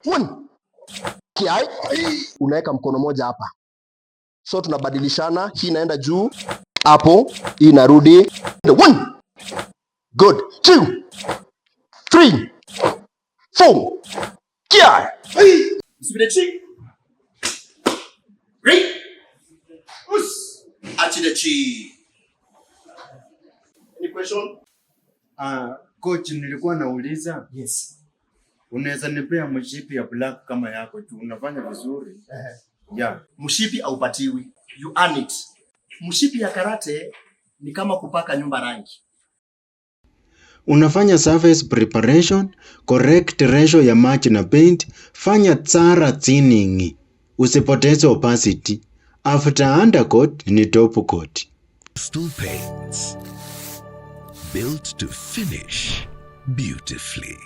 1. Kiai. Unaweka mkono moja hapa. So tunabadilishana, hii inaenda juu hapo, hii inarudi. 1. Good. 2, 3, 4. Kiai. Msipite chini. Ready? Achide chi. Any question? Coach, nilikuwa nauliza. Yes. Unaweza nipea mshipi ya black kama yako tu, unafanya vizuri. Yeah. Mshipi haupatiwi. You earn it. Mshipi ya karate ni kama kupaka nyumba rangi. Unafanya surface preparation, correct ratio ya match na paint, fanya tsara thinning. Usipoteze opacity. After undercoat ni top coat. Crystal Paints, built to finish beautifully.